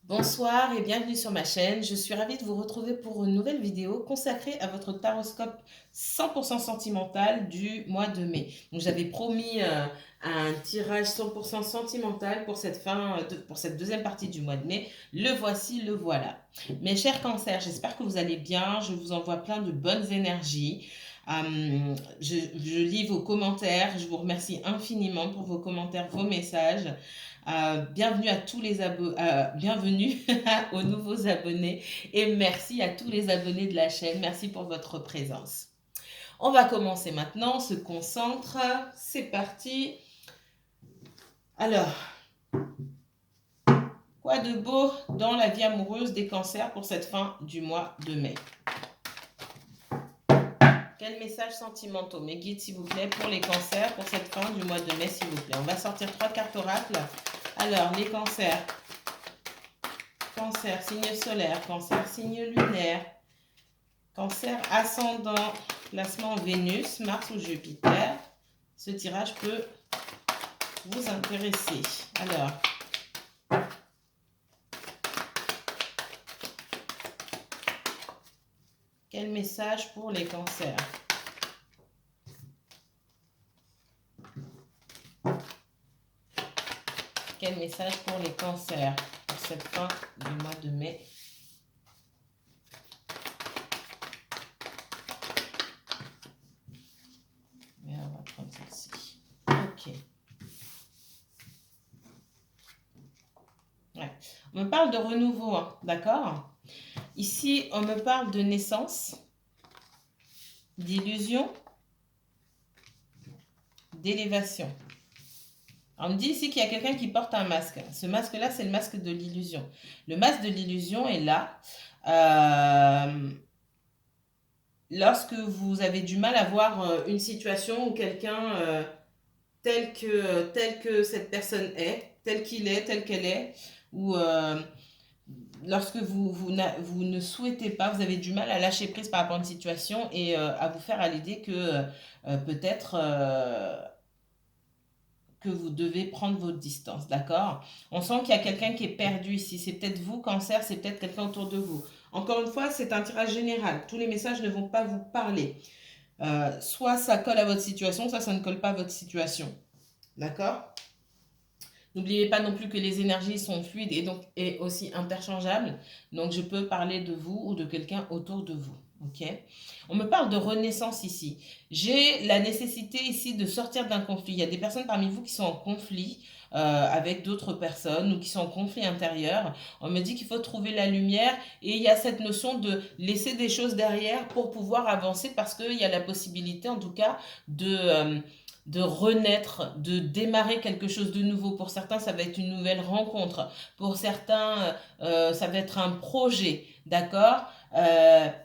Bonsoir et bienvenue sur ma chaîne. Je suis ravie de vous retrouver pour une nouvelle vidéo consacrée à votre taroscope 100% sentimental du mois de mai. Donc j'avais promis un tirage 100% sentimental pour pour cette deuxième partie du mois de mai. Le voici, le voilà. Mes chers cancers, j'espère que vous allez bien. Je vous envoie plein de bonnes énergies. Je lis vos commentaires. Je vous remercie infiniment pour vos commentaires, vos messages. Bienvenue à tous les bienvenue aux nouveaux abonnés et merci à tous les abonnés de la chaîne. Merci pour votre présence. On va commencer maintenant, on se concentre. C'est parti. Alors, quoi de beau dans la vie amoureuse des cancers pour cette fin du mois de mai? Quels messages sentimentaux, mes guides, s'il vous plaît, pour les cancers pour cette fin du mois de mai, s'il vous plaît? On va sortir 3 cartes oracles. Alors, les cancers. Cancer, signe solaire, cancer, signe lunaire, cancer, ascendant, placement Vénus, Mars ou Jupiter. Ce tirage peut vous intéresser. Alors, quel message pour les cancers? Quel message pour les cancers pour cette fin du mois de mai? Mais on va prendre celle-ci. Ok. Ouais. On me parle de renouveau, hein, d'accord? Ici, on me parle de naissance, d'illusion, d'élévation. On me dit ici qu'il y a quelqu'un qui porte un masque. Ce masque-là, c'est le masque de l'illusion. Le masque de l'illusion est là. Lorsque vous avez du mal à voir une situation ou quelqu'un tel que cette personne est, tel qu'il est, tel qu'elle est, ou lorsque vous ne souhaitez pas, vous avez du mal à lâcher prise par rapport à une situation et à vous faire à l'idée que peut-être que vous devez prendre votre distance, d'accord? On sent qu'il y a quelqu'un qui est perdu ici. C'est peut-être vous, cancer, c'est peut-être quelqu'un autour de vous. Encore une fois, c'est un tirage général. Tous les messages ne vont pas vous parler. Soit ça colle à votre situation, soit ça ne colle pas à votre situation. D'accord? N'oubliez pas non plus que les énergies sont fluides et aussi interchangeables. Donc, je peux parler de vous ou de quelqu'un autour de vous. Ok? On me parle de renaissance ici. J'ai la nécessité ici de sortir d'un conflit. Il y a des personnes parmi vous qui sont en conflit avec d'autres personnes ou qui sont en conflit intérieur. On me dit qu'il faut trouver la lumière et il y a cette notion de laisser des choses derrière pour pouvoir avancer parce qu'il y a la possibilité en tout cas de renaître, de démarrer quelque chose de nouveau. Pour certains, ça va être une nouvelle rencontre. Pour certains, ça va être un projet, d'accord?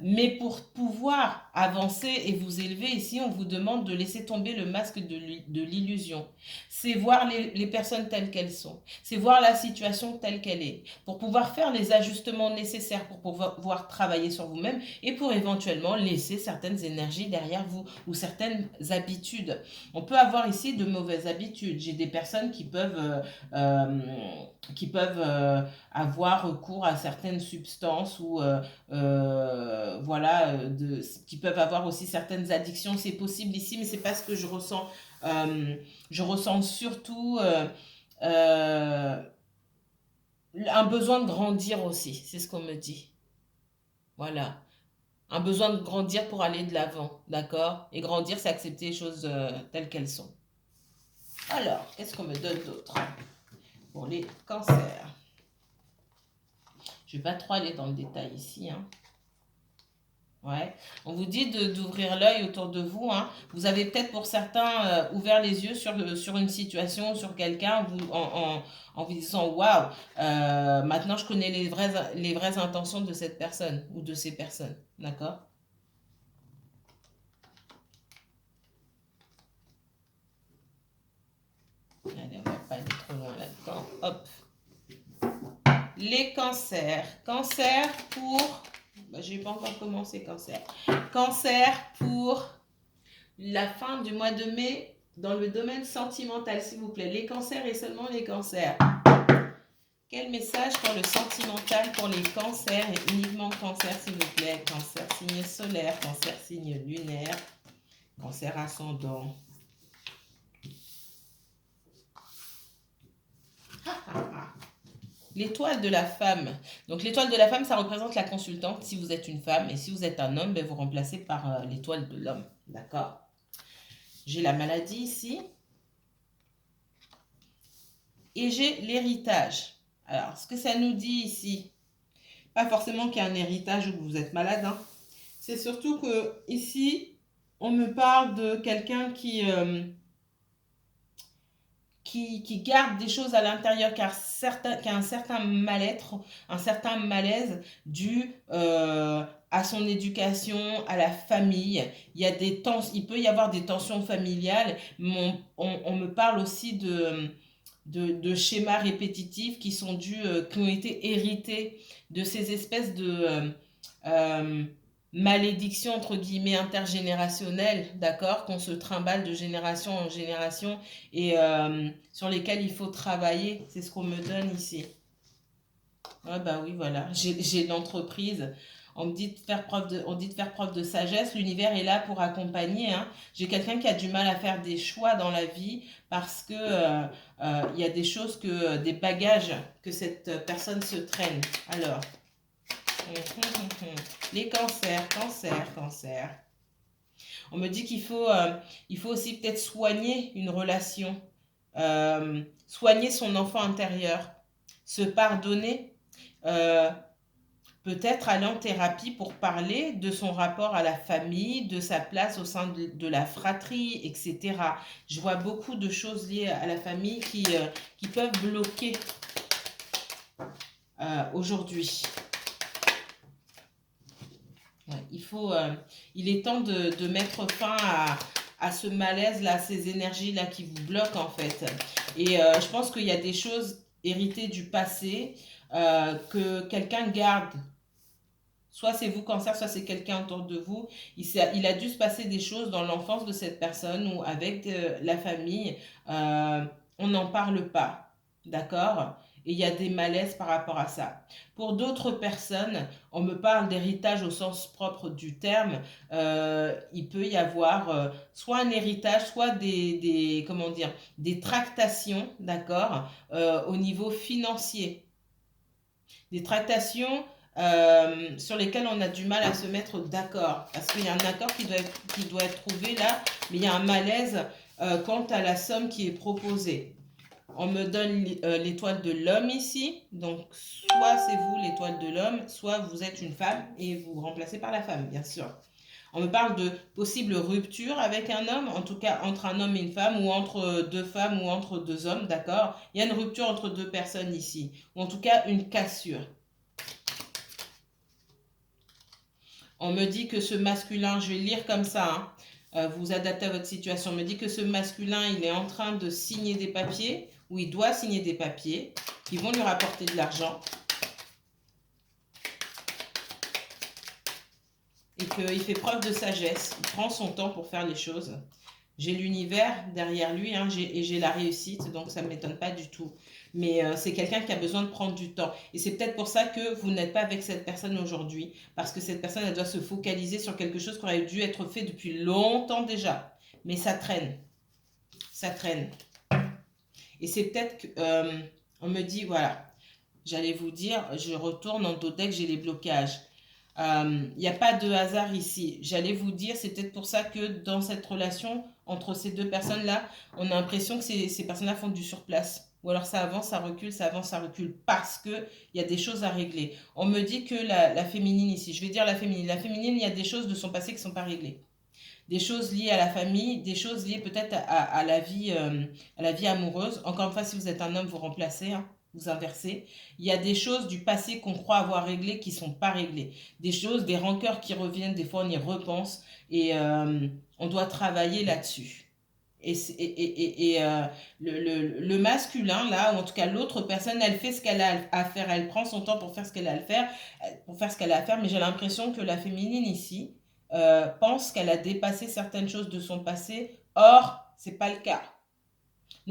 Mais pour pouvoir avancer et vous élever, ici, on vous demande de laisser tomber le masque de l'illusion. C'est voir les personnes telles qu'elles sont. C'est voir la situation telle qu'elle est. Pour pouvoir faire les ajustements nécessaires pour pouvoir travailler sur vous-même et pour éventuellement laisser certaines énergies derrière vous ou certaines habitudes. On peut avoir ici de mauvaises habitudes. J'ai des personnes qui peuvent avoir recours à certaines substances ou voilà, qui peuvent avoir aussi certaines addictions. C'est possible ici, mais c'est pas ce que je ressens. Je ressens surtout un besoin de grandir aussi. C'est ce qu'on me dit. Voilà. Un besoin de grandir pour aller de l'avant, d'accord? Et grandir, c'est accepter les choses telles qu'elles sont. Alors, qu'est-ce qu'on me donne d'autre pour les cancers? Je ne vais pas trop aller dans le détail ici, hein. Ouais. On vous dit d'ouvrir l'œil autour de vous, hein. Vous avez peut-être pour certains ouvert les yeux sur une situation, sur quelqu'un, en vous disant waouh, maintenant je connais les vraies intentions de cette personne ou de ces personnes. D'accord? Allez, on va pas aller trop loin là-dedans. Hop. Les cancers. Cancer pour... je n'ai pas encore commencé cancer. Cancer pour la fin du mois de mai dans le domaine sentimental, s'il vous plaît. Les cancers et seulement les cancers. Quel message pour le sentimental, pour les cancers, et uniquement cancer s'il vous plaît. Cancer signe solaire, cancer signe lunaire, cancer ascendant. L'étoile de la femme. Donc l'étoile de la femme, ça représente la consultante si vous êtes une femme. Et si vous êtes un homme, ben, vous remplacez par l'étoile de l'homme. D'accord? J'ai la maladie ici. Et j'ai l'héritage. Alors, ce que ça nous dit ici, pas forcément qu'il y a un héritage ou que vous êtes malade. Hein. C'est surtout que ici, on me parle de quelqu'un qui garde des choses à l'intérieur, qui a un certain mal-être, un certain malaise dû à son éducation, à la famille. Il peut y avoir des tensions familiales, mais on me parle aussi de schémas répétitifs qui sont qui ont été hérités de ces espèces de malédiction entre guillemets intergénérationnelle, d'accord, qu'on se trimballe de génération en génération et sur lesquelles il faut travailler. C'est ce qu'on me donne ici. Ah bah oui, voilà, j'ai l'entreprise. On me dit de faire preuve de sagesse. L'univers est là pour accompagner. Hein. J'ai quelqu'un qui a du mal à faire des choix dans la vie parce que il y a des choses des bagages que cette personne se traîne. Alors. Les cancers, cancer. On me dit qu'il faut aussi peut-être soigner une relation, soigner son enfant intérieur, se pardonner, peut-être aller en thérapie pour parler de son rapport à la famille, de sa place au sein de la fratrie, etc. Je vois beaucoup de choses liées à la famille qui peuvent bloquer aujourd'hui. Ouais, il est temps de mettre fin à ce malaise-là, à ces énergies-là qui vous bloquent en fait. Et je pense qu'il y a des choses héritées du passé que quelqu'un garde. Soit c'est vous, cancer, soit c'est quelqu'un autour de vous. Il a dû se passer des choses dans l'enfance de cette personne ou avec la famille. On n'en parle pas. D'accord? Et il y a des malaises par rapport à ça. Pour d'autres personnes, on me parle d'héritage au sens propre du terme. Il peut y avoir soit un héritage, soit comment dire, des tractations, d'accord, au niveau financier. Des tractations sur lesquelles on a du mal à se mettre d'accord. Parce qu'il y a un accord qui doit être trouvé là, mais il y a un malaise quant à la somme qui est proposée. On me donne l'étoile de l'homme ici. Donc, soit c'est vous l'étoile de l'homme, soit vous êtes une femme et vous remplacez par la femme, bien sûr. On me parle de possible rupture avec un homme, en tout cas entre un homme et une femme, ou entre deux femmes, ou entre deux hommes, d'accord? Il y a une rupture entre deux personnes ici, ou en tout cas une cassure. On me dit que ce masculin, je vais lire comme ça, hein, vous adaptez à votre situation, on me dit que ce masculin, il est en train de signer des papiers, ou il doit signer des papiers, qui vont lui rapporter de l'argent. Et qu'il fait preuve de sagesse, il prend son temps pour faire les choses. J'ai l'univers derrière lui hein, et j'ai la réussite, donc ça ne m'étonne pas du tout. Mais c'est quelqu'un qui a besoin de prendre du temps. Et c'est peut-être pour ça que vous n'êtes pas avec cette personne aujourd'hui. Parce que cette personne, elle doit se focaliser sur quelque chose qui aurait dû être fait depuis longtemps déjà. Mais ça traîne. Ça traîne. Et c'est peut-être qu'on me dit, voilà, j'allais vous dire, je retourne en dodeck, j'ai les blocages. Il n'y a pas de hasard ici. J'allais vous dire, c'est peut-être pour ça que dans cette relation entre ces deux personnes-là, on a l'impression que ces personnes-là font du surplace. Ou alors ça avance, ça recule, ça avance, ça recule. Parce qu'il y a des choses à régler. On me dit que la féminine ici, je vais dire la féminine. La féminine, il y a des choses de son passé qui ne sont pas réglées. Des choses liées à la famille, des choses liées peut-être à la vie amoureuse. Encore une fois, si vous êtes un homme, vous remplacez. Hein, vous inversez. Il y a des choses du passé qu'on croit avoir réglées qui ne sont pas réglées. Des choses, des rancœurs qui reviennent, des fois on y repense et on doit travailler là-dessus. Et le masculin, là, ou en tout cas l'autre personne, elle fait ce qu'elle a à faire, elle prend son temps pour faire ce qu'elle a à faire, mais j'ai l'impression que la féminine ici pense qu'elle a dépassé certaines choses de son passé, or, c'est pas le cas.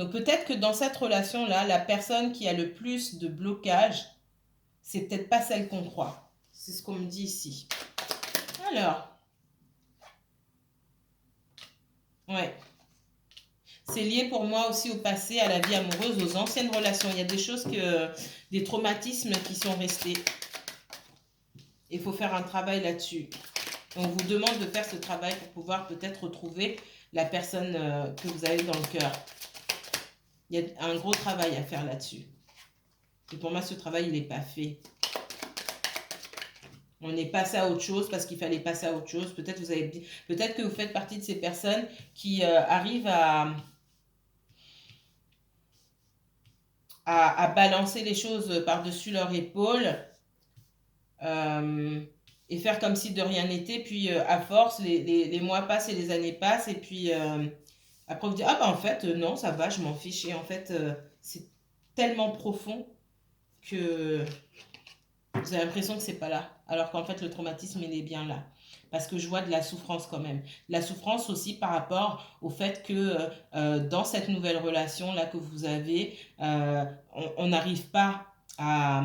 Donc peut-être que dans cette relation-là, la personne qui a le plus de blocage, c'est peut-être pas celle qu'on croit. C'est ce qu'on me dit ici. Alors, ouais. C'est lié pour moi aussi au passé, à la vie amoureuse, aux anciennes relations. Il y a des choses des traumatismes qui sont restés. Il faut faire un travail là-dessus. On vous demande de faire ce travail pour pouvoir peut-être retrouver la personne que vous avez dans le cœur. Il y a un gros travail à faire là-dessus. Et pour moi, ce travail, il n'est pas fait. On est passé à autre chose parce qu'il fallait passer à autre chose. Peut-être que vous faites partie de ces personnes qui arrivent à balancer les choses par-dessus leur épaule et faire comme si de rien n'était. Puis à force, les mois passent et les années passent. Et puis après, vous dites, ah ben en fait, non, ça va, je m'en fiche. Et en fait, c'est tellement profond que vous avez l'impression que c'est pas là. Alors qu'en fait, le traumatisme, il est bien là. Parce que je vois de la souffrance quand même. La souffrance aussi par rapport au fait que dans cette nouvelle relation-là que vous avez, on n'arrive pas à,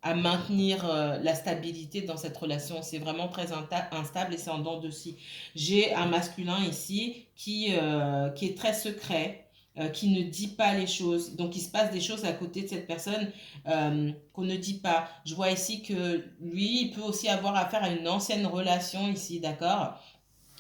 à maintenir la stabilité dans cette relation. C'est vraiment très instable et c'est en dents de scie. J'ai un masculin ici qui est très secret, qui ne dit pas les choses. Donc il se passe des choses à côté de cette personne qu'on ne dit pas. Je vois ici que lui, il peut aussi avoir affaire à une ancienne relation ici, d'accord?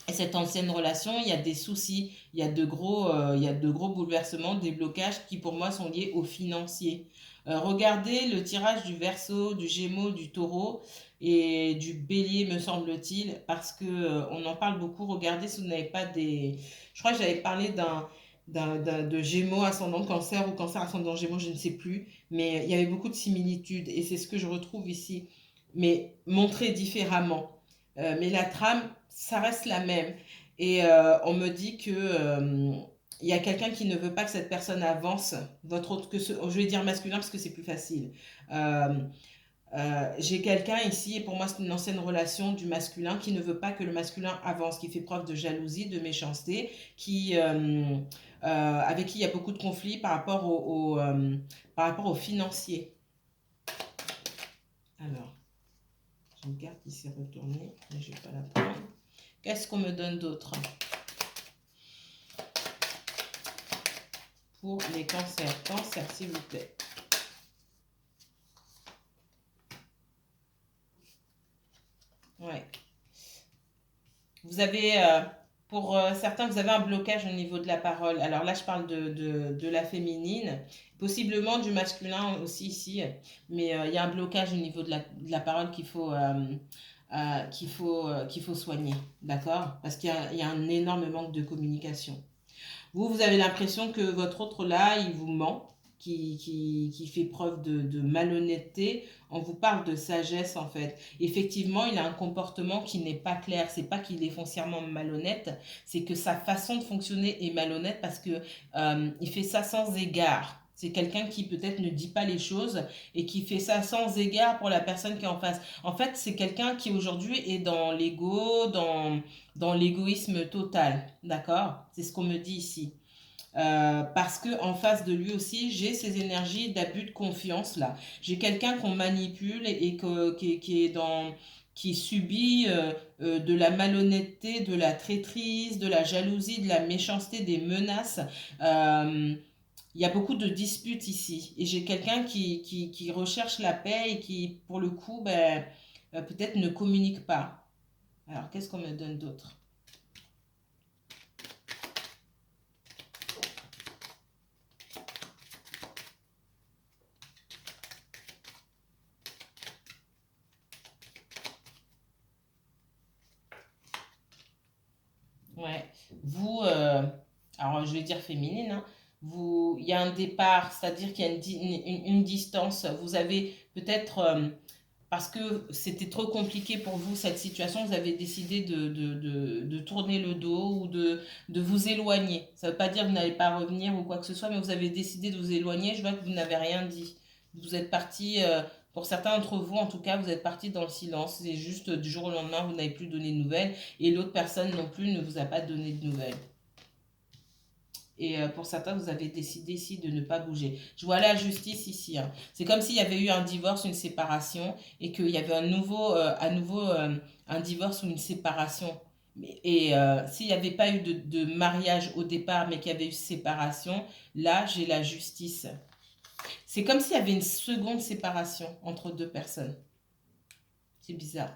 Et cette ancienne relation, il y a des soucis, il y a de gros bouleversements, des blocages qui pour moi sont liés aux financiers. Regardez le tirage du Verseau, du Gémeaux, du Taureau et du Bélier, me semble-t-il, parce que on en parle beaucoup. Regardez si vous n'avez pas des... Je crois que j'avais parlé de Gémeaux ascendant Cancer ou Cancer ascendant Gémeaux, je ne sais plus, mais il y avait beaucoup de similitudes et c'est ce que je retrouve ici, mais montré différemment. Mais la trame, ça reste la même. Et on me dit que il y a quelqu'un qui ne veut pas que cette personne avance. Je vais dire masculin parce que c'est plus facile. Euh, j'ai quelqu'un ici, et pour moi c'est une ancienne relation du masculin qui ne veut pas que le masculin avance, qui fait preuve de jalousie, de méchanceté, avec qui il y a beaucoup de conflits par rapport au financier. Alors, j'ai une carte qui s'est retournée, mais je ne vais pas la prendre. Qu'est-ce qu'on me donne d'autre pour les cancers? Cancer, s'il vous plaît. Ouais. Vous avez, pour certains, vous avez un blocage au niveau de la parole. Alors là, je parle de la féminine, possiblement du masculin aussi ici, mais il y a un blocage au niveau de la parole qu'il faut soigner, d'accord? Parce il y a un énorme manque de communication. Vous avez l'impression que votre autre là, il vous ment, qui fait preuve de malhonnêteté. On vous parle de sagesse en fait. Effectivement, il a un comportement qui n'est pas clair. C'est pas qu'il est foncièrement malhonnête, c'est que sa façon de fonctionner est malhonnête parce que il fait ça sans égard. C'est quelqu'un qui peut-être ne dit pas les choses et qui fait ça sans égard pour la personne qui est en face. En fait, c'est quelqu'un qui aujourd'hui est dans l'ego, dans l'égoïsme total, d'accord? C'est ce qu'on me dit ici. Parce que en face de lui aussi, j'ai ces énergies d'abus de confiance là. J'ai quelqu'un qu'on manipule qui est qui subit de la malhonnêteté, de la traîtrise, de la jalousie, de la méchanceté, des menaces. Il y a beaucoup de disputes ici. Et j'ai quelqu'un qui recherche la paix et qui, pour le coup, ben, peut-être ne communique pas. Alors, qu'est-ce qu'on me donne d'autre? Ouais. Vous, alors je vais dire féminine, hein, il y a un départ, c'est-à-dire qu'il y a une distance. Vous avez peut-être, parce que c'était trop compliqué pour vous cette situation, vous avez décidé de tourner le dos ou de vous éloigner. Ça ne veut pas dire que vous n'allez pas revenir ou quoi que ce soit, mais vous avez décidé de vous éloigner. Je vois que vous n'avez rien dit. Vous êtes parti, pour certains d'entre vous en tout cas, vous êt parti dans le silence. C'est juste du jour au lendemain, vous n'avez plus donné de nouvelles et l'autre personne non plus ne vous a pas donné de nouvelles. Et pour certains, vous avez décidé ici de ne pas bouger. Je vois la justice ici. Hein. C'est comme s'il y avait eu un divorce, une séparation, et qu'il y avait à nouveau un divorce ou une séparation. Et s'il n'y avait pas eu de mariage au départ, mais qu'il y avait eu séparation, là, j'ai la justice. C'est comme s'il y avait une seconde séparation entre deux personnes. C'est bizarre.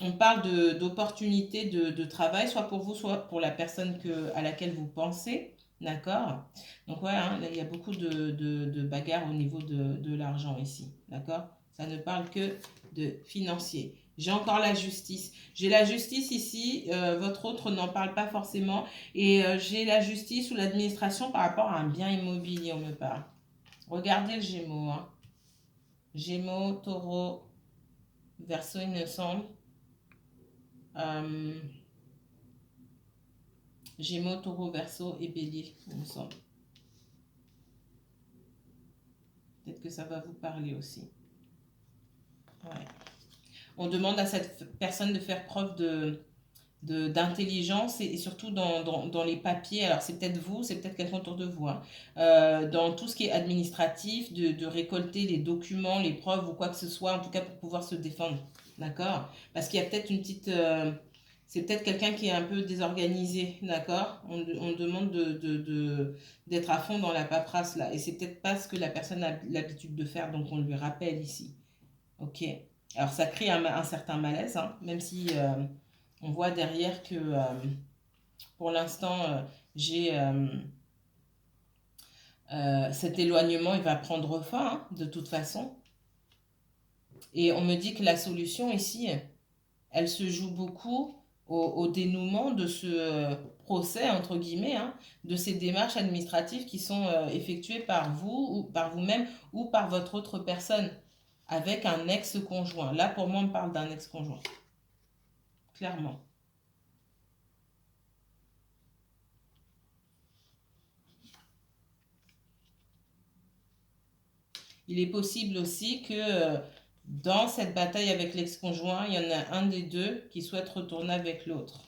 On parle d'opportunités de travail, soit pour vous, soit pour la personne à laquelle vous pensez. D'accord? Donc, ouais, hein, là, il y a beaucoup de bagarres au niveau de l'argent ici. D'accord? Ça ne parle que de financier. J'ai encore la justice. J'ai la justice ici. Votre autre n'en parle pas forcément. Et j'ai la justice ou l'administration par rapport à un bien immobilier, on me parle. Regardez le Gémeaux. Hein. Gémeaux, Taureau, Verseau, il me semble. Gémeaux, Taureau, Verseau et Bélier, il me semble. Peut-être que ça va vous parler aussi. Ouais. On demande à cette personne de faire preuve d'intelligence et surtout dans les papiers. Alors, c'est peut-être vous, c'est peut-être quelqu'un autour de vous. Hein. Dans tout ce qui est administratif, de récolter les documents, les preuves ou quoi que ce soit, en tout cas pour pouvoir se défendre. D'accord? Parce qu'il y a peut-être une petite... c'est peut-être quelqu'un qui est un peu désorganisé, d'accord? On demande d'être à fond dans la paperasse là. Et c'est peut-être pas ce que la personne a l'habitude de faire, donc on lui rappelle ici. Ok? Alors ça crée un certain malaise, hein, même si on voit derrière que pour l'instant j'ai cet éloignement, il va prendre fin hein, de toute façon. Et on me dit que la solution ici, elle se joue beaucoup au dénouement de ce procès, entre guillemets, hein, de ces démarches administratives qui sont effectuées par vous, ou par vous-même, ou par votre autre personne, avec un ex-conjoint. Là, pour moi, on parle d'un ex-conjoint. Clairement. Il est possible aussi que dans cette bataille avec l'ex-conjoint, il y en a un des deux qui souhaite retourner avec l'autre.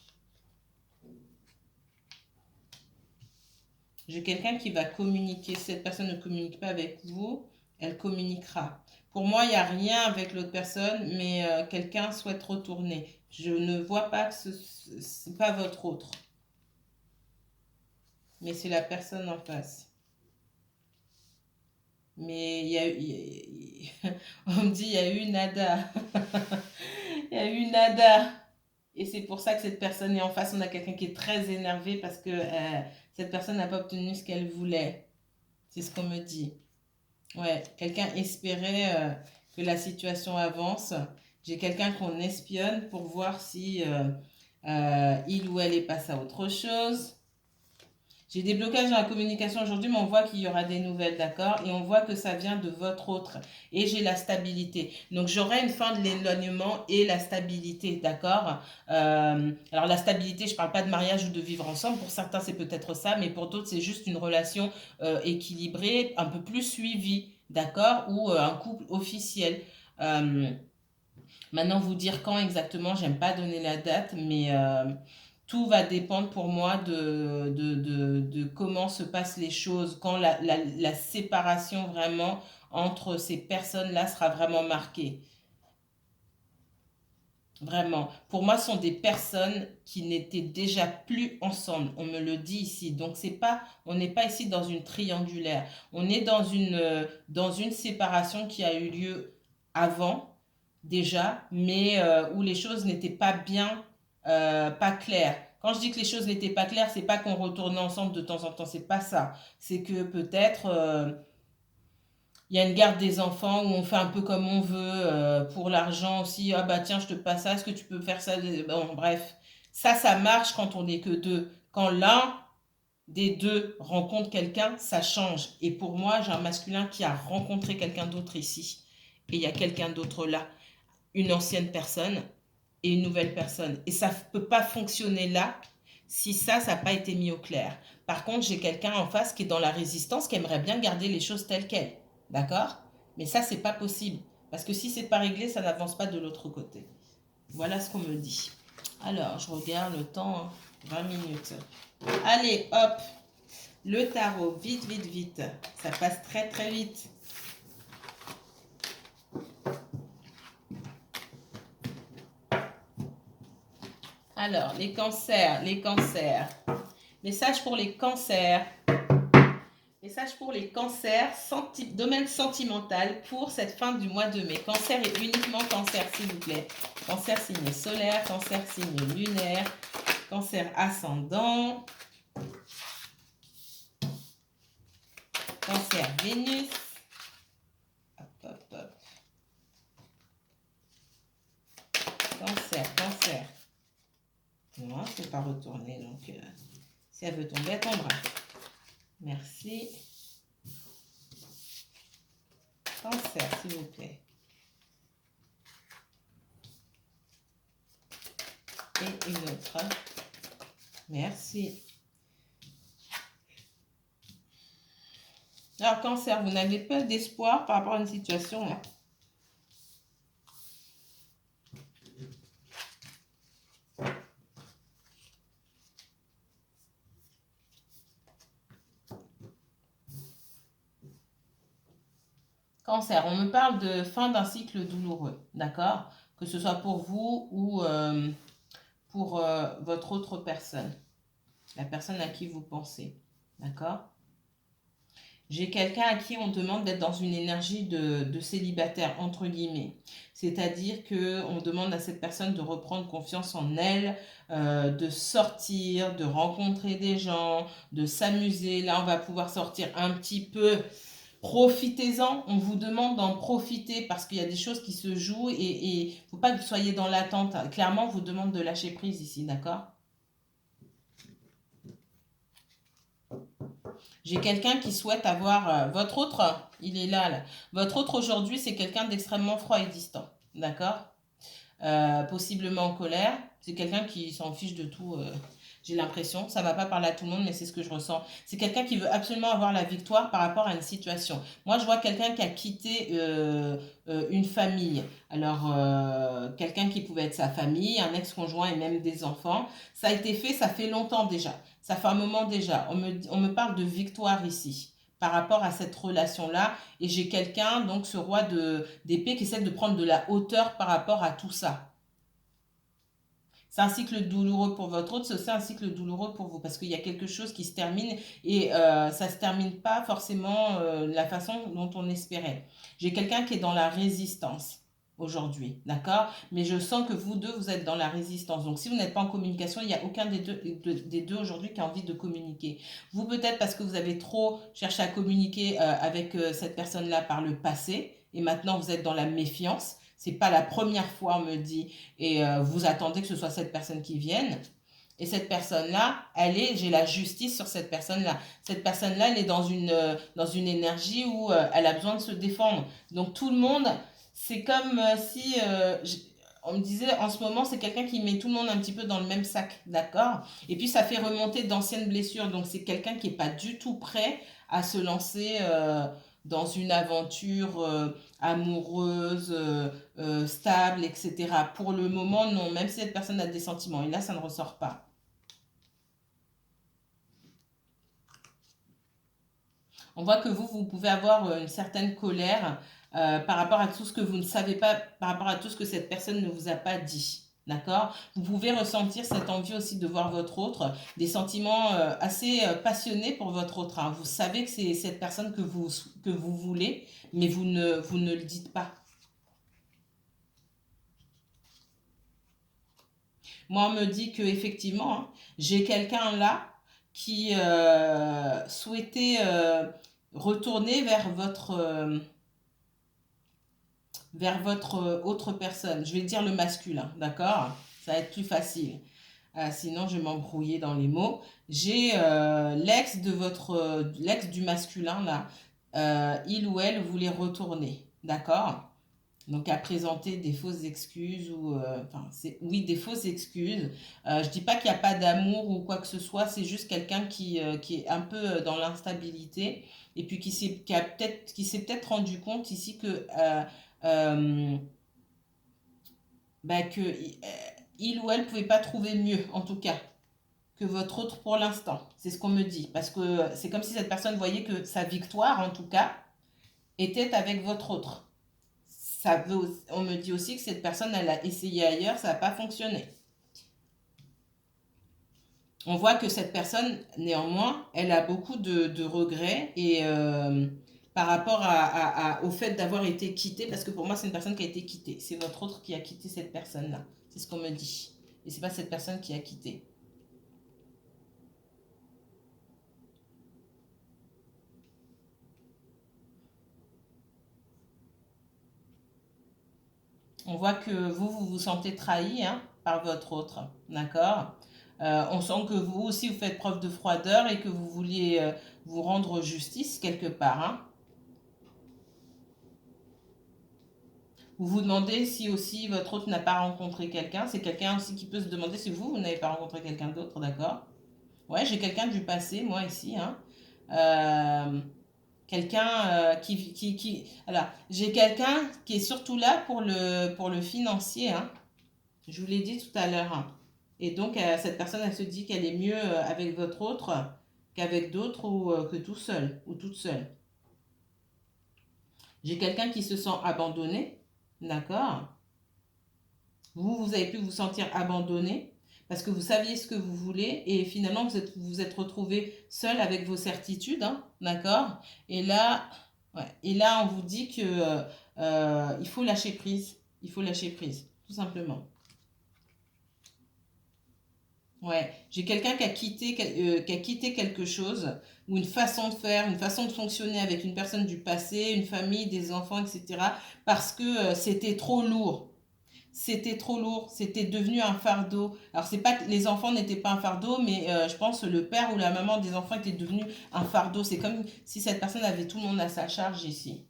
J'ai quelqu'un qui va communiquer. Si cette personne ne communique pas avec vous, elle communiquera. Pour moi, il n'y a rien avec l'autre personne, mais quelqu'un souhaite retourner. Je ne vois pas que ce n'est pas votre autre. Mais c'est la personne en face. Mais on me dit, il y a eu nada. Il y a eu nada. Et c'est pour ça que cette personne est en face. On a quelqu'un qui est très énervé parce que cette personne n'a pas obtenu ce qu'elle voulait. C'est ce qu'on me dit. Ouais, quelqu'un espérait que la situation avance. J'ai quelqu'un qu'on espionne pour voir si il ou elle est passé à autre chose. J'ai des blocages dans la communication aujourd'hui, mais on voit qu'il y aura des nouvelles, d'accord? Et on voit que ça vient de votre autre. Et j'ai la stabilité. Donc, j'aurai une fin de l'éloignement et la stabilité, d'accord? Alors, la stabilité, je ne parle pas de mariage ou de vivre ensemble. Pour certains, c'est peut-être ça, mais pour d'autres, c'est juste une relation équilibrée, un peu plus suivie, d'accord? Ou un couple officiel. Maintenant, vous dire quand exactement, j'aime pas donner la date, mais tout va dépendre pour moi de comment se passent les choses, quand la séparation vraiment entre ces personnes-là sera vraiment marquée. Vraiment. Pour moi, ce sont des personnes qui n'étaient déjà plus ensemble. On me le dit ici. Donc, c'est pas, on n'est pas ici dans une triangulaire. On est dans une séparation qui a eu lieu avant, déjà, mais où les choses n'étaient pas bien, pas claires. Quand je dis que les choses n'étaient pas claires, c'est pas qu'on retournait ensemble de temps en temps. C'est pas ça. C'est que peut-être il y a une garde des enfants où on fait un peu comme on veut pour l'argent aussi. Ah bah tiens, je te passe ça, est-ce que tu peux faire ça? Bon, bref, ça marche quand on n'est que deux. Quand l'un des deux rencontre quelqu'un, ça change. Et pour moi, j'ai un masculin qui a rencontré quelqu'un d'autre ici. Et il y a quelqu'un d'autre là. Une ancienne personne et une nouvelle personne. Et ça ne peut pas fonctionner là si ça n'a pas été mis au clair. Par contre, j'ai quelqu'un en face qui est dans la résistance, qui aimerait bien garder les choses telles quelles. D'accord? Mais ça, c'est pas possible. Parce que si c'est pas réglé, ça n'avance pas de l'autre côté. Voilà ce qu'on me dit. Alors, je regarde le temps, hein, 20 minutes. Allez, hop, le tarot, vite, vite, vite. Ça passe très, très vite. Alors, les cancers, les cancers. Message pour les cancers. Message pour les cancers, domaine sentimental pour cette fin du mois de mai. Cancer et uniquement cancer, s'il vous plaît. Cancer signe solaire, cancer signe lunaire, cancer ascendant, cancer Vénus. Hop, hop, hop. Cancer, cancer. Non, c'est pas retourné, donc si elle veut tomber, elle tombera. Merci. Cancer, s'il vous plaît. Et une autre. Merci. Alors, cancer, vous n'avez pas d'espoir par rapport à une situation là. Cancer, on me parle de fin d'un cycle douloureux, d'accord? Que ce soit pour vous ou pour votre autre personne, la personne à qui vous pensez, d'accord? J'ai quelqu'un à qui on demande d'être dans une énergie de célibataire, entre guillemets. C'est-à-dire qu'on demande à cette personne de reprendre confiance en elle, de sortir, de rencontrer des gens, de s'amuser. Là, on va pouvoir sortir un petit peu. Profitez-en, on vous demande d'en profiter parce qu'il y a des choses qui se jouent et il ne faut pas que vous soyez dans l'attente. Clairement, on vous demande de lâcher prise ici, d'accord? J'ai quelqu'un qui souhaite avoir votre autre, il est là, là. Votre autre aujourd'hui, c'est quelqu'un d'extrêmement froid et distant, d'accord? Possiblement en colère. C'est quelqu'un qui s'en fiche de tout. J'ai l'impression, ça va pas parler à tout le monde, mais c'est ce que je ressens. C'est quelqu'un qui veut absolument avoir la victoire par rapport à une situation. Moi, je vois quelqu'un qui a quitté une famille. Alors, quelqu'un qui pouvait être sa famille, un ex-conjoint et même des enfants. Ça a été fait, ça fait longtemps déjà. Ça fait un moment déjà. On me parle de victoire ici par rapport à cette relation-là. Et j'ai quelqu'un, donc ce roi d'épée, qui essaie de prendre de la hauteur par rapport à tout ça. C'est un cycle douloureux pour votre autre, c'est aussi un cycle douloureux pour vous parce qu'il y a quelque chose qui se termine et ça ne se termine pas forcément de la façon dont on espérait. J'ai quelqu'un qui est dans la résistance aujourd'hui, d'accord? Mais je sens que vous deux, vous êtes dans la résistance. Donc si vous n'êtes pas en communication, il n'y a aucun des deux aujourd'hui qui a envie de communiquer. Vous peut-être parce que vous avez trop cherché à communiquer avec cette personne-là par le passé et maintenant vous êtes dans la méfiance. C'est pas la première fois, on me dit, et vous attendez que ce soit cette personne qui vienne. Et cette personne-là, j'ai la justice sur cette personne-là. Cette personne-là, elle est dans une énergie où elle a besoin de se défendre. Donc tout le monde, c'est comme si, on me disait, en ce moment, c'est quelqu'un qui met tout le monde un petit peu dans le même sac, d'accord? Et puis ça fait remonter d'anciennes blessures. Donc c'est quelqu'un qui n'est pas du tout prêt à se lancer dans une aventure amoureuse, stable, etc. Pour le moment, non. Même si cette personne a des sentiments. Et là, ça ne ressort pas. On voit que vous pouvez avoir une certaine colère par rapport à tout ce que vous ne savez pas, par rapport à tout ce que cette personne ne vous a pas dit. D'accord? Vous pouvez ressentir cette envie aussi de voir votre autre, des sentiments assez passionnés pour votre autre, hein. Vous savez que c'est cette personne que vous voulez, mais vous ne le dites pas. Moi, on me dit que effectivement, hein, j'ai quelqu'un là qui souhaitait retourner vers votre autre personne. Je vais dire le masculin, d'accord? Ça va être plus facile. Sinon, je vais m'embrouiller dans les mots. J'ai l'ex du masculin là. Il ou elle voulait retourner, d'accord? Donc à présenter des fausses excuses ou enfin oui des fausses excuses. Je dis pas qu'il n'y a pas d'amour ou quoi que ce soit, c'est juste quelqu'un qui est un peu dans l'instabilité et puis qui s'est peut-être rendu compte ici que bah, que il ou elle ne pouvait pas trouver mieux, en tout cas, que votre autre pour l'instant. C'est ce qu'on me dit. Parce que c'est comme si cette personne voyait que sa victoire, en tout cas, était avec votre autre. On me dit aussi que cette personne, elle a essayé ailleurs, ça n'a pas fonctionné. On voit que cette personne, néanmoins, elle a beaucoup de regrets et par rapport au fait d'avoir été quittée, parce que pour moi, c'est une personne qui a été quittée. C'est votre autre qui a quitté cette personne-là. C'est ce qu'on me dit. Et c'est pas cette personne qui a quitté. On voit que vous vous sentez trahi hein, par votre autre. D'accord. On sent que vous aussi, vous faites preuve de froideur et que vous vouliez vous rendre justice quelque part. Hein. Vous vous demandez si aussi votre autre n'a pas rencontré quelqu'un. C'est quelqu'un aussi qui peut se demander si vous n'avez pas rencontré quelqu'un d'autre, d'accord? Ouais, j'ai quelqu'un du passé, moi ici. Hein. Euh, quelqu'un Alors, j'ai quelqu'un qui est surtout là pour le financier. Hein. Je vous l'ai dit tout à l'heure. Hein. Et donc, cette personne, elle se dit qu'elle est mieux avec votre autre qu'avec d'autres ou que tout seul ou toute seule. J'ai quelqu'un qui se sent abandonné, d'accord? Vous avez pu vous sentir abandonné parce que vous saviez ce que vous voulez et finalement vous êtes retrouvé seul avec vos certitudes, hein, d'accord? Et là, ouais, et là, on vous dit que il faut lâcher prise. Il faut lâcher prise, tout simplement. Ouais, j'ai quelqu'un qui a quitté quelque chose, ou une façon de faire, une façon de fonctionner avec une personne du passé, une famille, des enfants, etc. Parce que c'était trop lourd. C'était trop lourd, c'était devenu un fardeau. Alors, c'est pas que les enfants n'étaient pas un fardeau, mais je pense que le père ou la maman des enfants était devenu un fardeau. C'est comme si cette personne avait tout le monde à sa charge ici.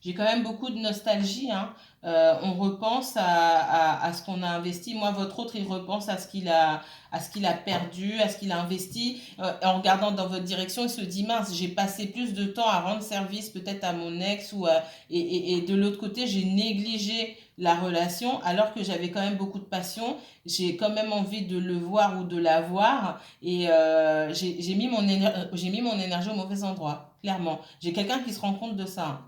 J'ai quand même beaucoup de nostalgie, hein. On repense à ce qu'on a investi. Moi, votre autre, il repense à ce qu'il a perdu, à ce qu'il a investi. En regardant dans votre direction, il se dit, mince, j'ai passé plus de temps à rendre service peut-être à mon ex et de l'autre côté, j'ai négligé la relation alors que j'avais quand même beaucoup de passion. J'ai quand même envie de le voir ou de la voir et j'ai mis mon énergie au mauvais endroit, clairement. J'ai quelqu'un qui se rend compte de ça. Hein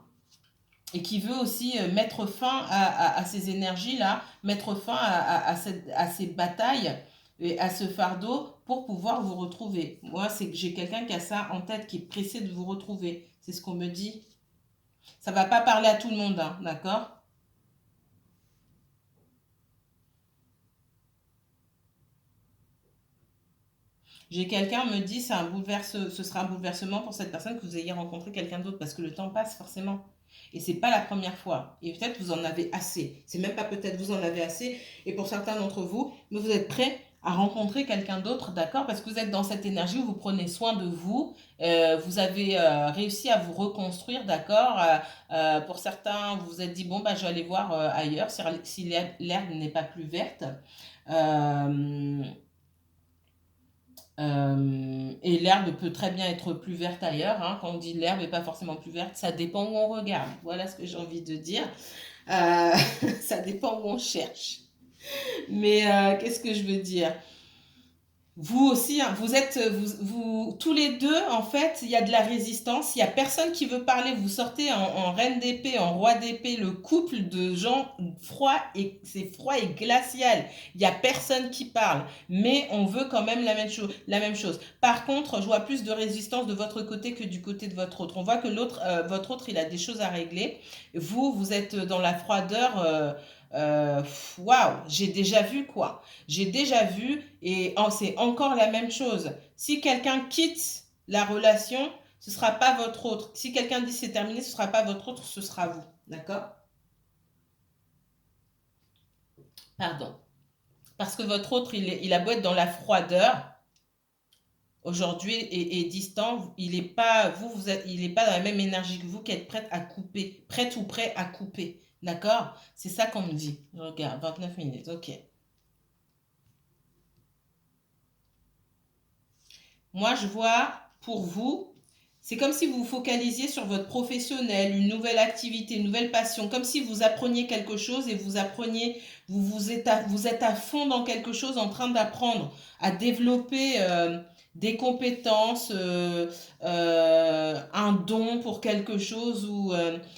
et qui veut aussi mettre fin à ces énergies-là, mettre fin à ces batailles et à ce fardeau pour pouvoir vous retrouver. Moi, c'est que j'ai quelqu'un qui a ça en tête, qui est pressé de vous retrouver. C'est ce qu'on me dit. Ça va pas parler à tout le monde, hein, d'accord? J'ai quelqu'un me dit, ce sera un bouleversement pour cette personne que vous ayez rencontré quelqu'un d'autre parce que le temps passe forcément. Et c'est pas la première fois. Et peut-être vous en avez assez. C'est même pas peut-être vous en avez assez. Et pour certains d'entre vous, mais vous êtes prêts à rencontrer quelqu'un d'autre, d'accord? Parce que vous êtes dans cette énergie où vous prenez soin de vous. Vous avez réussi à vous reconstruire, d'accord? Pour certains, vous vous êtes dit, bon, bah, je vais aller voir ailleurs si l'herbe n'est pas plus verte. Euh, et l'herbe peut très bien être plus verte ailleurs. Hein. Quand on dit l'herbe n'est pas forcément plus verte, ça dépend où on regarde. Voilà ce que j'ai envie de dire. Euh, ça dépend où on cherche. Mais qu'est-ce que je veux dire? Vous aussi, hein, tous les deux, en fait, il y a de la résistance, il y a personne qui veut parler. Vous sortez en reine d'épée, en roi d'épée, le couple de gens froids et c'est froid et glacial. Il y a personne qui parle, mais on veut quand même la même chose. Par contre, je vois plus de résistance de votre côté que du côté de votre autre. On voit que votre autre, il a des choses à régler. Vous êtes dans la froideur. Waouh, j'ai déjà vu quoi. J'ai déjà vu et c'est encore la même chose. Si quelqu'un quitte la relation, ce ne sera pas votre autre. Si quelqu'un dit c'est terminé, ce ne sera pas votre autre, ce sera vous. D'accord? Pardon. Parce que votre autre, il a beau être dans la froideur aujourd'hui et distant, il n'est pas, il est pas dans la même énergie que vous qui êtes prête à couper, prête ou prêt à couper. D'accord? C'est ça qu'on me dit. Regarde, 29 minutes, ok. Moi, je vois pour vous, c'est comme si vous vous focalisiez sur votre professionnel, une nouvelle activité, une nouvelle passion, comme si vous appreniez quelque chose et vous appreniez, vous êtes à fond dans quelque chose, en train d'apprendre à développer des compétences, un don pour quelque chose,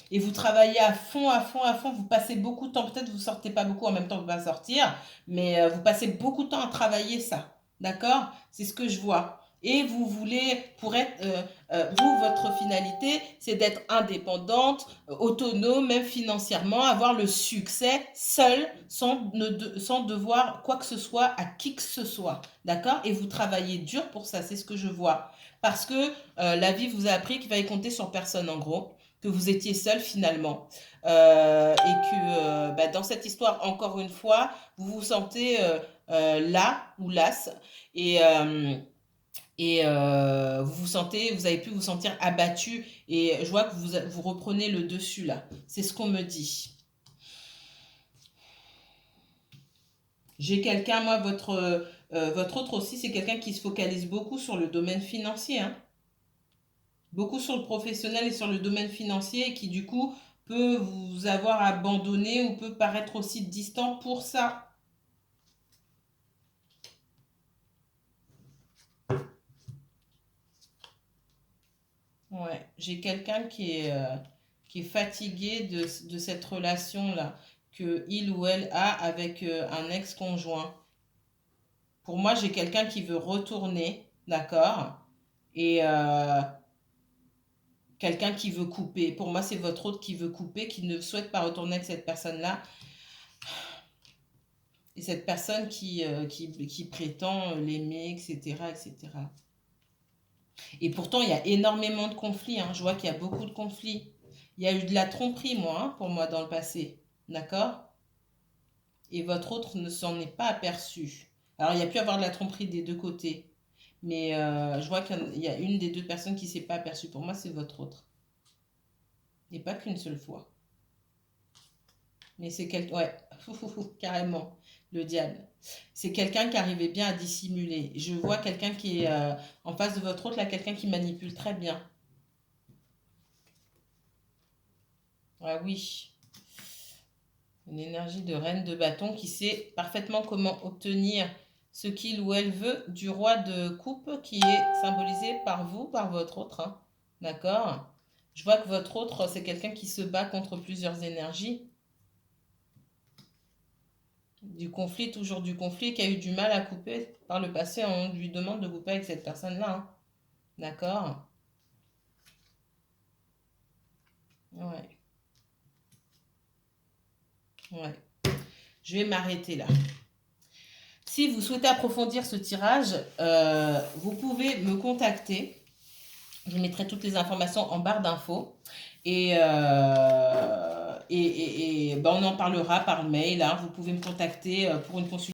et vous travaillez à fond, à fond, à fond, vous passez beaucoup de temps, peut-être vous sortez pas beaucoup en même temps que vous allez sortir, mais vous passez beaucoup de temps à travailler ça, d'accord? C'est ce que je vois. Et vous voulez, pour être, vous, votre finalité, c'est d'être indépendante, autonome, même financièrement, avoir le succès seul, sans devoir quoi que ce soit à qui que ce soit. D'accord? Et vous travaillez dur pour ça, c'est ce que je vois. Parce que la vie vous a appris qu'il fallait compter sur personne, en gros, que vous étiez seul finalement. Et que bah, dans cette histoire, encore une fois, vous vous sentez là ou las. Et. Vous vous sentez, vous avez pu vous sentir abattu et je vois que vous reprenez le dessus là. C'est ce qu'on me dit. J'ai quelqu'un, moi, votre autre aussi, c'est quelqu'un qui se focalise beaucoup sur le domaine financier, hein. Beaucoup sur le professionnel et sur le domaine financier et qui du coup peut vous avoir abandonné ou peut paraître aussi distant pour ça. Ouais, j'ai quelqu'un qui est fatigué de cette relation-là que il ou elle a avec un ex-conjoint. Pour moi, j'ai quelqu'un qui veut retourner, d'accord? Et quelqu'un qui veut couper. Pour moi, c'est votre autre qui veut couper, qui ne souhaite pas retourner avec cette personne-là. Et cette personne qui prétend l'aimer, etc., etc. Et pourtant, il y a énormément de conflits, hein. Je vois qu'il y a beaucoup de conflits. Il y a eu de la tromperie, moi, hein, pour moi, dans le passé. D'accord? Et votre autre ne s'en est pas aperçu. Alors, il y a pu avoir de la tromperie des deux côtés. Mais je vois qu'il y a une des deux personnes qui ne s'est pas aperçue. Pour moi, c'est votre autre. Et pas qu'une seule fois. Mais c'est quelqu'un... Ouais, carrément, le diable. C'est quelqu'un qui arrivait bien à dissimuler. Je vois quelqu'un qui est en face de votre autre, là, quelqu'un qui manipule très bien. Ah oui. Une énergie de reine de bâton qui sait parfaitement comment obtenir ce qu'il ou elle veut du roi de coupe qui est symbolisé par vous, par votre autre, hein. D'accord? Je vois que votre autre, c'est quelqu'un qui se bat contre plusieurs énergies. Du conflit, toujours du conflit, qui a eu du mal à couper par le passé. On lui demande de couper avec cette personne-là, hein. D'accord? Ouais. Ouais. Je vais m'arrêter là. Si vous souhaitez approfondir ce tirage, vous pouvez me contacter. Je mettrai toutes les informations en barre d'infos. Et, ben on en parlera par mail, hein. Vous pouvez me contacter pour une consultation.